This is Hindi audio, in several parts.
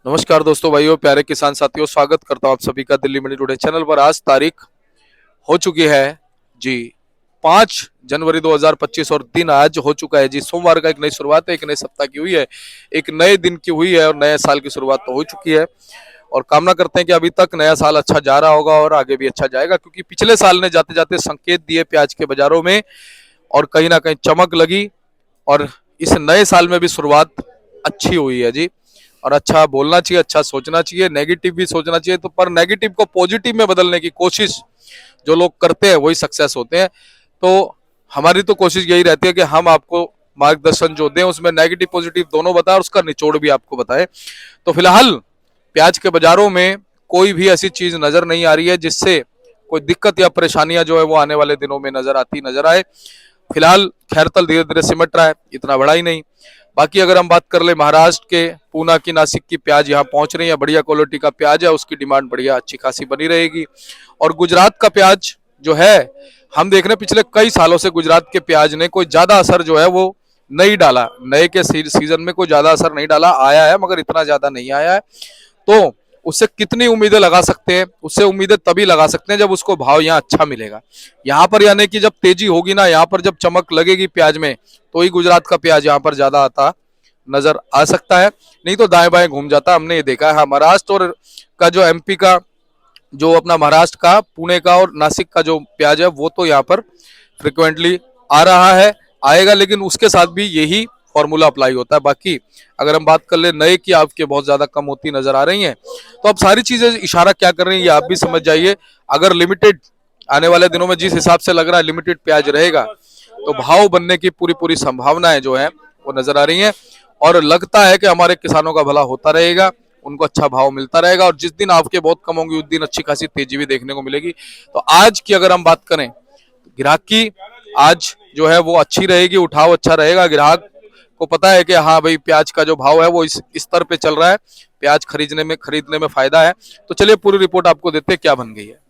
नमस्कार दोस्तों, भाइयों, प्यारे किसान साथियों, स्वागत करता हूं आप सभी का दिल्ली मंडी टुडे चैनल पर। आज तारीख हो चुकी है जी 5 जनवरी 2025 और दिन आज हो चुका है जी सोमवार का। एक नई शुरुआत है, एक नए सप्ताह की हुई है, एक नए दिन की हुई है और नए साल की शुरुआत तो हो चुकी है। और कामना करते हैं कि अभी तक नया साल अच्छा जा रहा होगा और आगे भी अच्छा जाएगा, क्योंकि पिछले साल ने जाते जाते संकेत दिए प्याज के बाजारों में और कहीं ना कहीं चमक लगी। और इस नए साल में भी शुरुआत अच्छी हुई है जी। और अच्छा बोलना चाहिए, अच्छा सोचना चाहिए, नेगेटिव भी सोचना चाहिए, तो पर नेगेटिव को पॉजिटिव में बदलने की कोशिश जो लोग करते हैं वही सक्सेस होते हैं। तो हमारी तो कोशिश यही रहती है कि हम आपको मार्गदर्शन जो दें उसमें नेगेटिव पॉजिटिव दोनों बताएं और उसका निचोड़ भी आपको बताएं। तो फिलहाल प्याज के बाजारों में कोई भी ऐसी चीज नजर नहीं आ रही है जिससे कोई दिक्कत या परेशानियां जो है वो आने वाले दिनों में नजर आए। फिलहाल खैरतल धीरे धीरे सिमट रहा है, इतना बड़ा ही नहीं। बाकी अगर हम बात कर ले महाराष्ट्र के पूना की, नासिक की प्याज यहाँ पहुंच रही है, बढ़िया क्वालिटी का प्याज है, उसकी डिमांड बढ़िया अच्छी खासी बनी रहेगी। और गुजरात का प्याज जो है, हम देख रहे हैं पिछले कई सालों से गुजरात के प्याज ने कोई ज्यादा असर जो है वो नहीं डाला। नए के सीजन में कोई ज्यादा असर नहीं डाला, आया है मगर इतना ज्यादा नहीं आया है। तो उससे कितनी उम्मीदें लगा सकते हैं? उससे उम्मीदें तभी लगा सकते हैं जब उसको भाव यहाँ अच्छा मिलेगा। यहाँ पर यानी कि जब तेजी होगी ना, यहाँ पर जब चमक लगेगी प्याज में, तो ही गुजरात का प्याज यहाँ पर ज्यादा आता नजर आ सकता है, नहीं तो दाएं बाएं घूम जाता। हमने ये देखा है महाराष्ट्र और का जो एमपी का, जो अपना महाराष्ट्र का पुणे का और नासिक का जो प्याज है वो तो यहाँ पर फ्रिक्वेंटली आ रहा है, आएगा, लेकिन उसके साथ भी यही फॉर्मूला अप्लाई होता है। बाकी अगर हम बात कर ले नए की, आपके बहुत ज्यादा कम होती नजर आ रही हैं। तो अब सारी चीजें इशारा क्या कर रही हैं ये आप भी समझ जाइए। अगर लिमिटेड आने वाले दिनों में जिस हिसाब से लग रहा है लिमिटेड प्याज रहेगा, तो भाव बनने की पूरी पूरी संभावनाएं जो है वो नजर आ रही हैं। और लगता है कि हमारे किसानों का भला होता रहेगा, उनको अच्छा भाव मिलता रहेगा, और जिस दिन आपके बहुत कम होंगी उस दिन अच्छी खासी तेजी भी देखने को मिलेगी। तो आज की अगर हम बात करें, ग्राहकी आज जो है वो अच्छी रहेगी, उठाव अच्छा रहेगा। ग्राहक को पता है कि हाँ भाई, प्याज का जो भाव है वो इस स्तर पे चल रहा है, प्याज खरीदने में फायदा है। तो चलिए पूरी रिपोर्ट आपको देते हैं क्या बन गई है।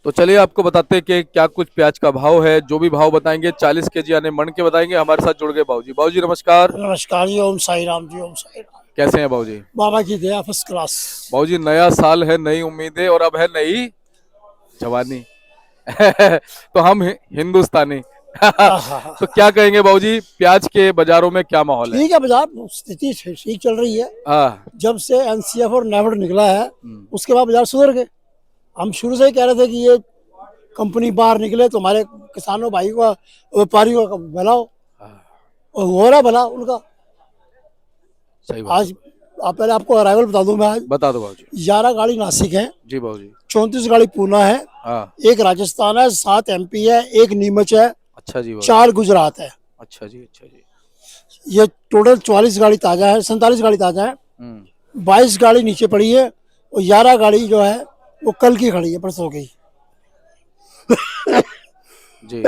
तो चलिए आपको बताते हैं कि क्या कुछ प्याज का भाव है। जो भी भाव बताएंगे 40 केजी यानी मन के बताएंगे। हमारे साथ जुड़ गए बाबूजी। बाबूजी नमस्कार। नमस्कार जी, ओम साई राम जी, ओम साई राम। कैसे हैं बाबूजी? बाबा की दया, फर्स्ट क्लास। बाबूजी नया साल है, नई उम्मीदें और अब है नई जवानी। तो हम हिंदुस्तानी। तो क्या कहेंगे बाबूजी, प्याज के बाजारों में क्या माहौल है? ठीक है, बाजार स्थिति ठीक चल रही है। हाँ। जब से एनसीएफ और नेफेड निकला है उसके बाद बाजार सुधर गए। हम शुरू से ही कह रहे थे कि ये कंपनी बाहर निकले तो हमारे किसानों भाई का, व्यापारियों का भला हो, और हो रहा भला उनका। सही बात। आज पहले आपको अराइवल बता दूं मैं। आज बता दो बाबूजी। 11 गाड़ी नासिक है जी बाबूजी। 34 गाड़ी पूना है, हाँ। एक राजस्थान है, 7 एमपी है, एक नीमच है, अच्छा जी बाबूजी। 4 गुजरात है। अच्छा जी, अच्छा जी। ये टोटल 44 गाड़ी ताजा है, 47 गाड़ी ताजा है। 22 गाड़ी नीचे पड़ी है और 11 गाड़ी जो है वो कल की खड़ी है, परसों की। जी।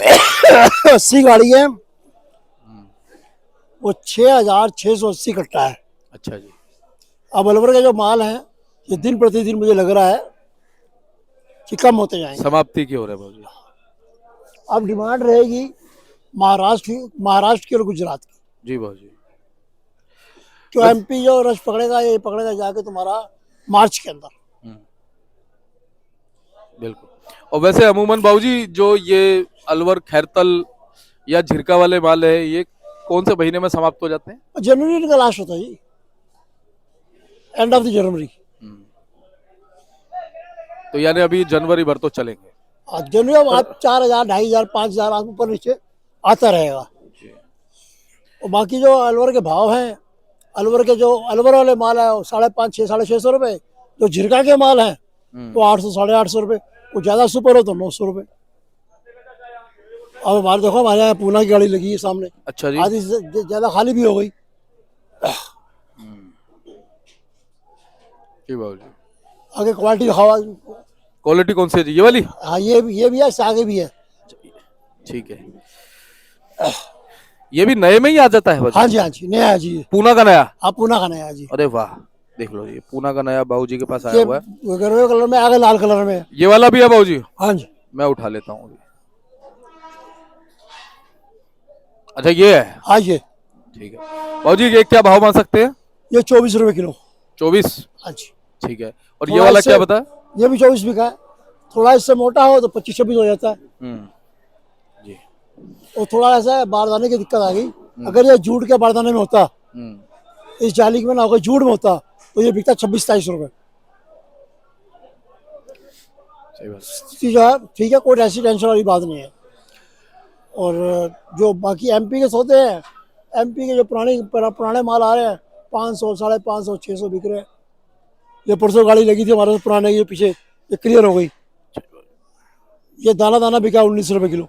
80 गाड़ी है, वो 6,680 कट्टा है। अच्छा जी। अब अलवर का जो माल है ये दिन प्रतिदिन मुझे लग रहा है कि कम होते जाएंगे। समाप्ति की हो रहा है बाबूजी। अब डिमांड रहेगी महाराष्ट्र की और गुजरात की। जी बाबूजी। तो एमपी जो रश पकड़ेगा, ये पकड़ेगा जाके तुम्हारा मार्च के अंदर। बिल्कुल। और वैसे अमूमन बाबूजी जो ये अलवर, खैरतल या झिरका वाले माल है, ये कौन से महीने में समाप्त हो जाते हैं? जनवरी का लास्ट होता है जी, एंड ऑफ द जनवरी। तो यानी अभी जनवरी भर तो चलेंगे। जनवरी अब आप 4,000, 2,500, 5,000 आप ऊपर नीचे आता रहेगा। और बाकी जो अलवर के भाव हैं, अलवर वाले माल है वो 550, 650 रुपए। जो झिरका के माल है वो 800, 850 रुपए। वो ज्यादा सुपर हो तो 900 रुपए। अब हमारे देखो, हमारे यहाँ पूना की गाड़ी लगी है सामने। अच्छा जी। आधी से ज्यादा खाली भी हो गई। जी बाबूजी। आगे क्वालिटी हवा। क्वालिटी कौन सी है जी, ये वाली? हाँ, ये भी है, इससे आगे भी है। ठीक है। ये भी नए में ही आ जाता है? हाँ जी, हाँ जी, नया है जी। पूना का नया? हाँ, पूना का नया है जी। अरे वाह, देख लो ये पूना का नया बाबूजी के पास ये आया हुआ है। गरवे कलर में, आगे लाल कलर में। ये वाला भी है बाबूजी? हाँ जी। मैं उठा लेता हूँ। अच्छा ये है? हाँ, ये ठीक है बाबूजी, ये क्या भाव मान सकते हैं? ये 24 रुपए किलो। 24। हाँ जी। ठीक है। और ये थोड़ा वाला इससे- क्या बता? ये भी 24 बिका है। थोड़ा इससे मोटा हो तो 25-26 हो जाता है। जी। और थोड़ा ऐसा है, बारदाने की दिक्कत आ गई। अगर ये जूट के बारदाने में होता, इस जाली में ना होकर जूट में होता, तो ये बिकता 26-27 रुपए। सही बात। स्थिति जो है ठीक है, कोई ऐसी टेंशन वाली बात नहीं है। और जो बाकी एमपी के सौदे हैं, एमपी के जो पुराने माल आ रहे हैं, 500, 550, 600 बिक रहे हैं। ये परसों गाड़ी लगी थी हमारे पुराने, ये पीछे ये क्लियर हो गई। ये दाना दाना बिका 19 रुपए किलो।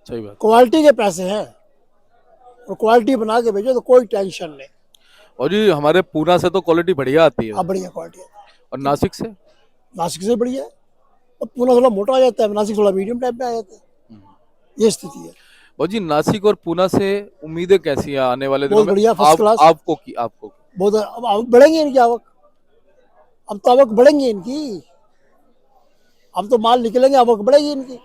सही बात। क्वालिटी के पैसे हैं, और क्वालिटी बना के भेजो तो कोई टेंशन नहीं। और जी हमारे पूना से तो क्वालिटी बढ़िया आती है। अब बढ़िया क्वालिटी है। और नासिक से? नासिक से बढ़िया है। अब पूना थोड़ा मोटा आ जाता है, नासिक थोड़ा मीडियम टाइप में आ जाता है। ये स्थिति है। भाई जी नासिक और पूना से उम्मीदें कैसी हैं आने वाले दिनों बहुत में? बढ़िया, फर्स्ट क्लास। आपको बहुत अब आवक बढ़ेंगी इनकी आवक। अब तो आवक बढ़ेंगी इनकी। अब तो माल निकलेंगे, आवक बढ़ेगी इनकी।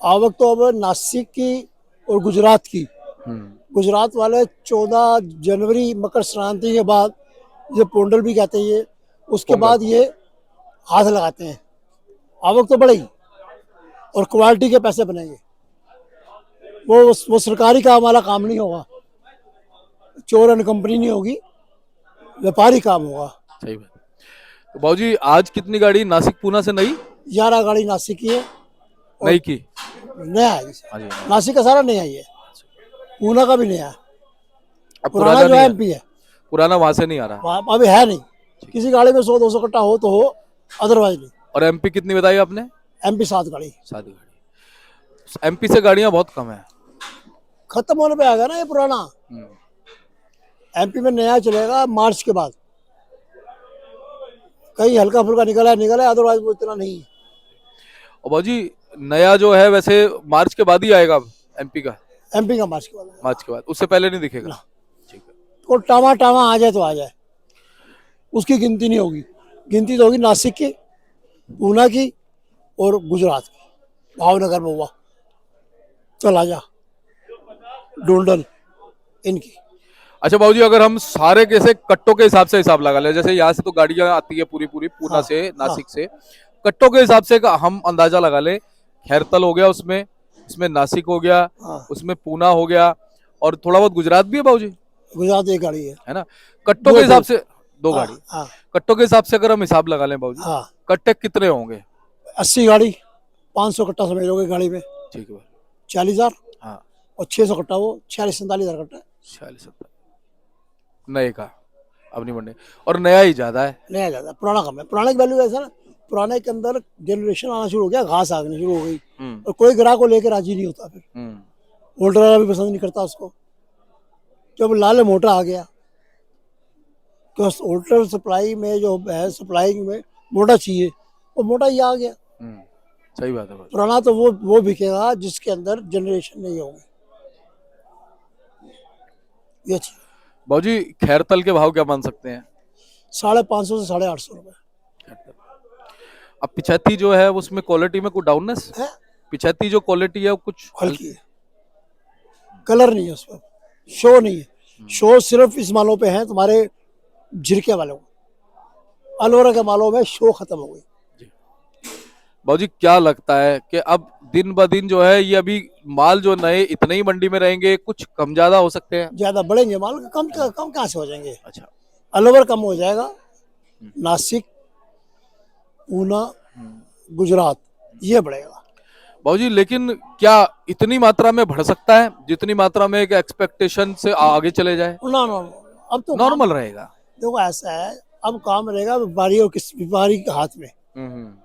आवक तो अब नासिक की और गुजरात की। गुजरात वाले 14 जनवरी मकर संक्रांति के बाद, ये पोंगल भी कहते हैं ये, उसके पोंगल। बाद ये हाथ लगाते हैं। आवक तो बढ़ेगी और क्वालिटी के पैसे बनेंगे। वो सरकारी काम वाला काम नहीं होगा, चोरन कंपनी नहीं होगी, व्यापारी काम होगा। सही बात। तो बाबूजी आज कितनी गाड़ी नासिक पूना से नई 11 गाड़ी नासिक की है, नई की? नया है। हाँ जी। नासिक का सारा नया ही है, पूना का भी नया है। अब पुराना जो नहीं है है। एमपी है, पुराना वहां से नहीं आ रहा। वहाँ अभी है नहीं। किसी गाड़ी में 100-200 कट्टा हो तो हो, अदरवाइज नहीं। और एमपी कितनी बताई आपने? एमपी 7 गाड़ी। 7 गाड़ी। एमपी से गाड़ियां बहुत कम है। खत्म होने पे आ गया ना ये पुराना। एमपी में नया चलेगा मार्च के बाद। कहीं हल्का फुल्का निकला है, अदरवाइज वो इतना नहीं है। और बाबूजी नया जो है वैसे मार्च के बाद ही आएगा एमपी का? एमपी का मार्च के बाद। मार्च के बाद, उससे पहले नहीं दिखेगा? ठीक है। तो टामा टामा आ जाए तो आ जाए, उसकी गिनती नहीं होगी। गिनती तो होगी नासिक की, पूना की और गुजरात की। भावनगर में हुआ, चल आ जा, डोंडल, इनकी। अच्छा बाबूजी अगर हम सारे कैसे कट्टों के हिसाब से हिसाब लगा ले, जैसे यहाँ से तो गाड़ियां आती है पूरी पूना हाँ, से नासिक से, कट्टों के हिसाब से हम अंदाजा लगा ले, खैरतल हो गया उसमें नासिक हो गया, हाँ। उसमें पूना हो गया, और थोड़ा बहुत गुजरात भी है बाबूजी, गुजरात एक गाड़ी है है ना? कट्टों के हिसाब से 2 गाड़ी। हाँ, कट्टों के हिसाब से अगर हम हिसाब लगा लें बाबूजी, हाँ। कट्टे कितने होंगे? 80 गाड़ी, 500 कट्टा समझ लोगे गाड़ी में, ठीक है। 40,000। हाँ। और 600 कट्टा वो 46-47,000 कट्टा। 46-47 नए का अब नहीं बढ़ने, और नया ही ज्यादा है। नया ज्यादा, पुराना कम है। पुराने की वैल्यू ऐसा ना, पुराने के अंदर जनरेशन आना शुरू हो गया, घास आने शुरू हो गई, और कोई ग्राहक को लेकर राजी नहीं होता। फिर होल्डर वाला भी पसंद नहीं करता उसको। जब लाल मोटा आ गया, तो होल्डर सप्लाई में जो है, सप्लाई में मोटा चाहिए, वो मोटा ही आ गया। सही बात है। पुराना तो वो बिकेगा जिसके अंदर जनरेशन नहीं होगी। ये चाहिए। बाबूजी खैरतल के भाव क्या मान सकते हैं? 550 से 850 रुपए अब पिछैती जो है उसमें क्वालिटी में कुछ डाउननेस है। पिछैती जो क्वालिटी है वो कुछ हल्की है, कलर नहीं है उसमें, शो नहीं है। शो सिर्फ इस मालों पे है, तुम्हारे झिरके वालों को। अलवरा के मालों में शो खत्म हो गई। बाबूजी क्या लगता है कि अब दिन ब दिन जो है ये अभी माल जो नए इतने ही मंडी में रहेंगे, कुछ कम ज्यादा हो सकते हैं? ज्यादा बढ़ेंगे माल, कम कहाँ से हो जाएंगे? अच्छा। अलवर कम हो जाएगा, नासिक, पूना, गुजरात ये बढ़ेगा। बाबूजी लेकिन क्या इतनी मात्रा में बढ़ सकता है जितनी मात्रा में एक एक्सपेक्टेशन से आगे चले जाए? ना ना, अब तो नॉर्मल रहेगा। देखो ऐसा है, अब काम रहेगा व्यापारी और व्यापारी के हाथ में।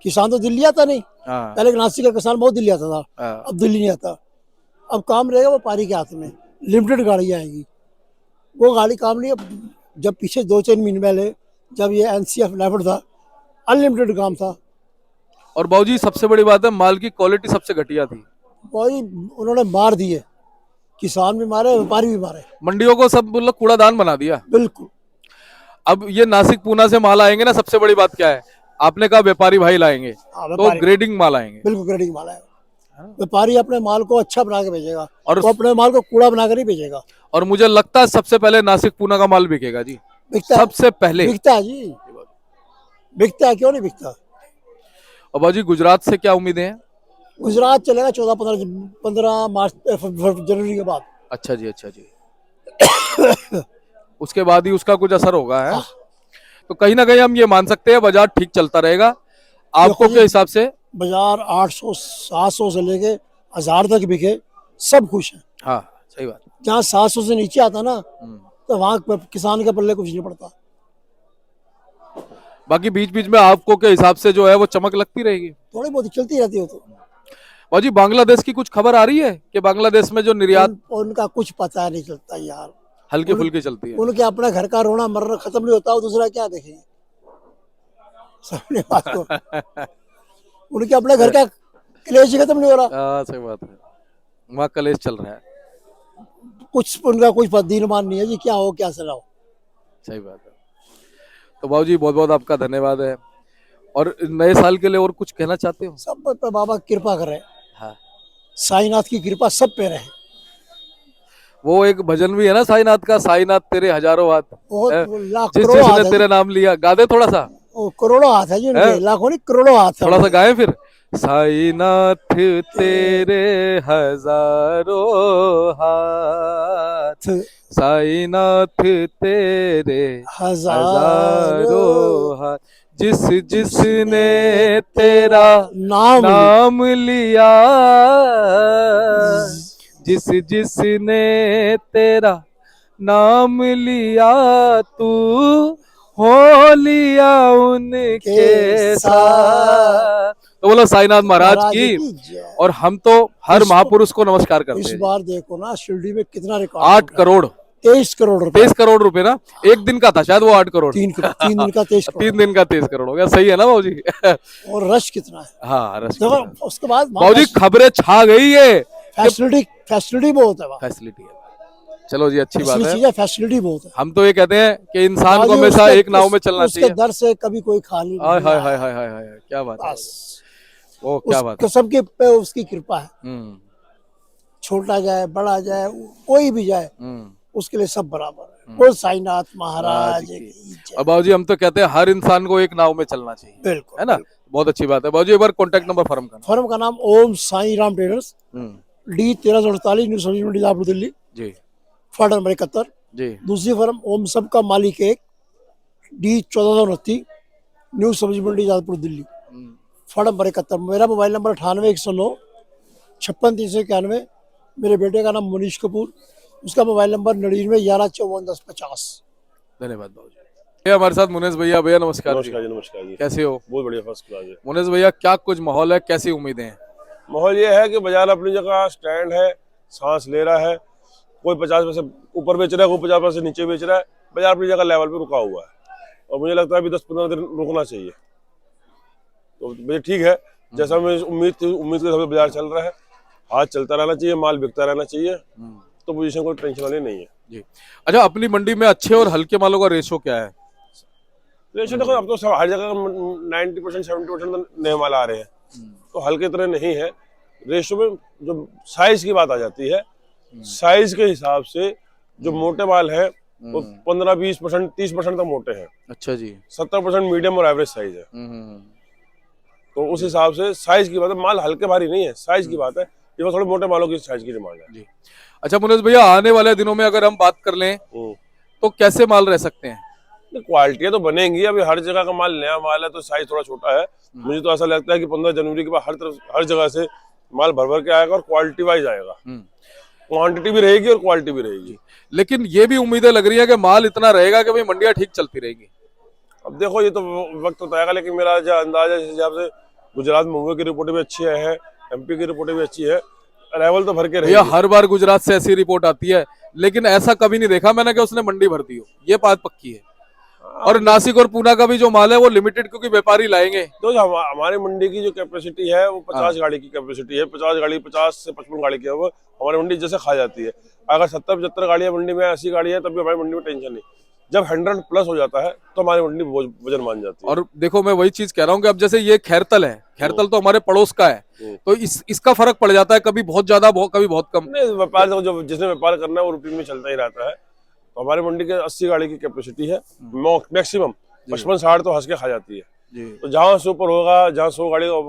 किसान तो दिल्ली आता नहीं। पहले नासिक का किसान बहुत दिल्ली आता था, अब दिल्ली नहीं आता। अब काम रहेगा व्यापारी के हाथ में। लिमिटेड गाड़ी आएगी, वो गाड़ी काम नहीं। जब पीछे 2-3 महीने पहले जब ये एनसीएफ लेवल था, अनलिमिटेड काम था। और बाबूजी सबसे बड़ी बात है, माल की क्वालिटी सबसे घटिया थी। वही उन्होंने मार दिए, किसान भी मारे, व्यापारी भी मारे, मंडियों को सब मतलब कूड़ादान बना दिया। बिल्कुल। अब ये नासिक पूना से माल आएंगे ना, सबसे बड़ी बात क्या है, आपने कहा व्यापारी भाई लाएंगे, तो ग्रेडिंग माल आएंगे। बिल्कुल ग्रेडिंग माल आएगा। व्यापारी अपने माल को अच्छा बना के भेजेगा और वो अपने माल को कूड़ा बनाकर ही भेजेगा। और मुझे लगता है सबसे पहले नासिक पूना का माल बिकेगा जी, बिकता है, सबसे पहले। बिकता है जी, बिकता है, क्यों नहीं बिकता। और बाबूजी गुजरात से क्या उम्मीदें हैं? गुजरात चलेगा 14-15 मार्च जनवरी के बाद। अच्छा जी, अच्छा जी। उसके बाद ही उसका कुछ असर होगा है। हाँ। तो कहीं ना कहीं हम ये मान सकते हैं बाजार ठीक चलता रहेगा आपको देखो जी, के हिसाब से? बाजार 800-700 से लेके 1000 तक बिके, सब खुश हैं। हाँ सही बात। जहाँ 700 से नीचे आता ना तो वहाँ किसान के पल्ले कुछ नहीं पड़ता। बाकी बीच बीच में आपको के हिसाब से जो है वो चमक लगती रहेगी। थोड़ी बहुत चलती रहती हो तो। बाबूजी बांग्लादेश की कुछ खबर आ रही है कि बांग्लादेश में जो निर्यात उनका कुछ पता नहीं चलता यार। हल्की फुल्की चलती है। उनके अपने घर का रोना मरना खत्म नहीं होता, वो दूसरा क्या देखेंगे। समझने बात को। उनके अपने घर का क्लेश ही खत्म नहीं हो रहा। हाँ सही बात है, वहाँ कलेश चल रहा है। कुछ उनका कुछ दीनमान नहीं है जी, क्या हो क्या सलाह हो। सही बात है। तो बाबूजी बहुत बहुत आपका धन्यवाद है। और नए साल के लिए और कुछ कहना चाहते हो? सब पे बाबा कृपा करे, हाँ। साईनाथ की कृपा सब पे रहे। वो एक भजन भी है ना साईनाथ का, साईनाथ तेरे हजारों हाथ, बहुत लाख जिस करोड़ों हाथ जिसने है तेरा नाम लिया। गा दे थोड़ा सा, वो करोड़ों हाथ है जी उनके, लाखों नहीं करोड़ों हाथ है थोड़ा सा उनके। गाएं फिर। साईनाथ तेरे हजारों हाथ, साईनाथ तेरे हजारों हाथ, जिस जिसने तेरा नाम लिया, जिस जिसने तेरा नाम लिया, तू हो लिया उनके साथ। तो बोलो साईनाथ महाराज की। जय। और हम तो हर महापुरुष को नमस्कार करते इस हैं। बार देखो ना शिरडी में कितना रिकॉर्ड, 8 करोड़ 23 करोड़ रुपए, 23 करोड़ रुपए ना, एक दिन का था शायद वो 8 करोड़। 3 दिन का 23 करोड़ 3 दिन का 23 करोड़ हो गया। सही है ना बाबूजी? और रश कितना है। हाँ रश। देखो उसके बाद बाबूजी खबरें छा गई है, फैसिलिटी बहुत है वहाँ। फैसिलिटी है। चलो जी अच्छी बात है। फैसिलिटी बहुत है। हम तो ये कहते हैं कि इंसान को बाजी हमेशा एक नाव में चलना उसके चाहिए। दर से कभी कोई खाली हाय नहीं हाय आया। हाय हाय हाय हाय, क्या बात है। बस वो क्या बात है। सबके पे उसकी कृपा है। छोटा जाए बड़ा जाए कोई भी जाए उसके लिए सब बराबर है। बोल साईनाथ महाराज की जय। और बाबूजी हम तो कहते हैं हर इंसान को एक नाव में चलना चाहिए, बिल्कुल है ना। बहुत अच्छी बात है बाबूजी। एक बार कॉन्टेक्ट नंबर फर्म का नाम Om Sai Ram traders, D 1348 new सब्जी मंडी जापुर दिल्ली जी, फ्लैट नंबर 71 जी। दूसरी फर्म ओम सब का मालिक एक, डी 1429 न्यू सब्जी मंडी जापुर दिल्ली फ्लैट नंबर 71। मेरा मोबाइल नंबर 98 109 56 391। मेरे बेटे का नाम मनीष कपूर, उसका मोबाइल नंबर 99 11 54 10 50। धन्यवाद बाबूजी। हमारे साथ मुनेश भैया। भैया नमस्कार। नमस्कार जी, नमस्कार जी। कैसे हो? बहुत बढ़िया, फर्स्ट क्लास है। मुनेश भैया क्या कुछ माहौल है, कैसी उम्मीदें हैं? माहौल ये है कि बाजार अपनी जगह स्टैंड है, सांस ले रहा है। कोई 50 पैसे ऊपर बेच रहा है, कोई 50 पैसे नीचे बेच रहा है। बाजार अपनी जगह लेवल पे रुका हुआ है और मुझे लगता है अभी 10-15 दिन रुकना चाहिए। तो मुझे ठीक है, जैसा मैं उम्मीद थी, उम्मीद के हिसाब से बाजार चल रहा है। हाथ चलता रहना चाहिए, माल बिकता रहना चाहिए, तो पोजीशन कोई टेंशन वाली नहीं है जी। अच्छा, अपनी मंडी में अच्छे और हल्के मालों का रेशो क्या है? रेशो देखो, अब तो हर जगह 90% 70% नए माल आ रहे हैं, तो हल्के तरह नहीं है। रेशो में जो साइज की बात आ जाती है, साइज के हिसाब से जो मोटे माल है वो 15-20% 30% तक मोटे हैं। अच्छा जी। 70% मीडियम और एवरेज साइज है। तो उस हिसाब से साइज की बात है, माल हल्के भारी नहीं है, साइज की बात है। ये थोड़े मोटे मालों की साइज की डिमांड है जी। अच्छा मुनेश भैया, आने वाले दिनों में अगर हम बात कर लें तो कैसे माल रह सकते हैं? क्वालिटियां तो बनेंगी। अभी हर जगह का माल नया माल है तो साइज थोड़ा छोटा है। मुझे तो ऐसा लगता है कि 15 जनवरी के बाद हर जगह से माल भर भर के आएगा और क्वालिटी वाइज आएगा। क्वांटिटी भी रहेगी और क्वालिटी भी रहेगी। लेकिन ये भी उम्मीदें लग रही है कि माल इतना रहेगा कि भाई मंडियां ठीक चलती रहेगी। अब देखो, ये तो वक्त बताएगा, लेकिन मेरा जो अंदाजा है, इस हिसाब से गुजरात मुंबई की रिपोर्टें भी अच्छी है, एमपी की रिपोर्टें भी अच्छी है, अराइवल तो भर के रहेगी। भैया हर बार गुजरात से ऐसी रिपोर्ट आती है, लेकिन ऐसा कभी नहीं देखा मैंने कि उसने मंडी भर दी हो। ये बात पक्की है। और नासिक और पूना का भी जो माल है वो लिमिटेड, क्योंकि व्यापारी लाएंगे। तो हमारी मंडी की जो कैपेसिटी है वो 50 गाड़ी की कैपेसिटी है। 50 गाड़ी, 50 से 55 गाड़ी की है, वो हमारी मंडी जैसे खा जाती है। अगर 70-75 गाड़ियां मंडी में, 80 गाड़ी है, तब भी हमारी मंडी में टेंशन नहीं। जब 100+ हो जाता है तो हमारी मंडी वजन मान जाती है। और देखो मैं वही चीज कह रहा हूँ कि अब जैसे ये खैरतल है, खैरतल तो हमारे पड़ोस का है, तो इसका फर्क पड़ जाता है, कभी बहुत ज्यादा कभी बहुत कम। नहीं, व्यापार तो जो जिसने व्यापार करना है वो रूटीन में चलता ही रहता है। तो हमारी मंडी के 80 गाड़ी की कैपेसिटी है, मैक्सिमम 55-60 तो हंस के खा जाती है। जी तो जहाँ 100 पर होगा, जहाँ 100 गाड़ी का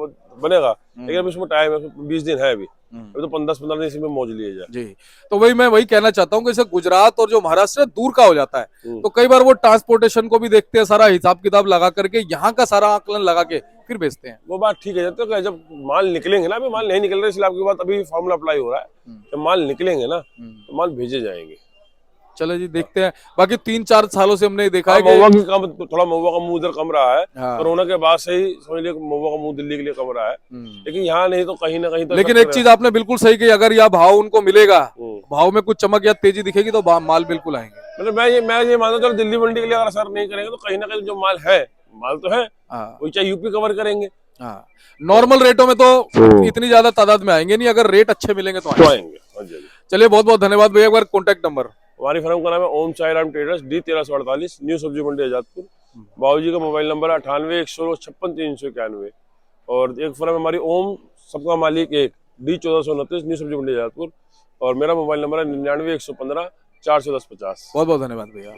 बनेगा, लेकिन अभी इसमें टाइम है, 20 दिन है अभी तो 15 दिन इसी में मौज लिए जाए। जी। तो वही मैं वही कहना चाहता हूँ कि जैसे गुजरात और जो महाराष्ट्र है दूर का हो जाता है, तो कई बार वो ट्रांसपोर्टेशन को भी देखते हैं, सारा हिसाब किताब लगा करके यहाँ का सारा आकलन लगा के फिर बेचते हैं। वो बात ठीक है, जब माल निकलेंगे ना, अभी माल नहीं निकल रहा, इसलिए आपकी बात अभी फॉर्मूला अप्लाई हो रहा है। जब माल निकलेंगे ना तो माल भेजे जाएंगे। चलो जी देखते हैं। बाकी 3-4 सालों से हमने देखा है महुआ कि की कम, थोड़ा महुआ का मुंह उधर कम रहा है। हाँ। कोरोना के बाद से ही समझ लिया महुआ का मुंह दिल्ली के लिए कम रहा है, लेकिन यहाँ नहीं तो कहीं ना कहीं तो लेकिन एक चीज आपने बिल्कुल सही की, अगर यह भाव उनको मिलेगा, भाव में कुछ चमक या तेजी दिखेगी तो माल बिल्कुल आएंगे। मतलब मैं ये मानता हूँ, चलो दिल्ली मंडी के लिए अगर असर नहीं करेंगे तो कहीं ना कहीं जो माल है, माल तो है, हाँ वो चाहे यूपी कवर करेंगे। हाँ, नॉर्मल रेटों में तो इतनी ज्यादा तादाद में आएंगे नहीं, अगर रेट अच्छे मिलेंगे तो तो आएंगे। आएंगे। हाँ जी, हाँ जी। चलिए बहुत बहुत धन्यवाद भैया। एक बार कॉन्टेक्ट नंबर। हमारी फर्म का नाम है Om Sai Ram traders, D 1348, new सब्जी मंडी आजादपुर। बाबूजी का मोबाइल नंबर है 98-156-391। और एक फर्म हमारी ओम सबका मालिक एक, D 1429, न्यू सब्जी मंडी आजादपुर। और मेरा मोबाइल नंबर है 99-115-410-50। बहुत बहुत धन्यवाद भैया।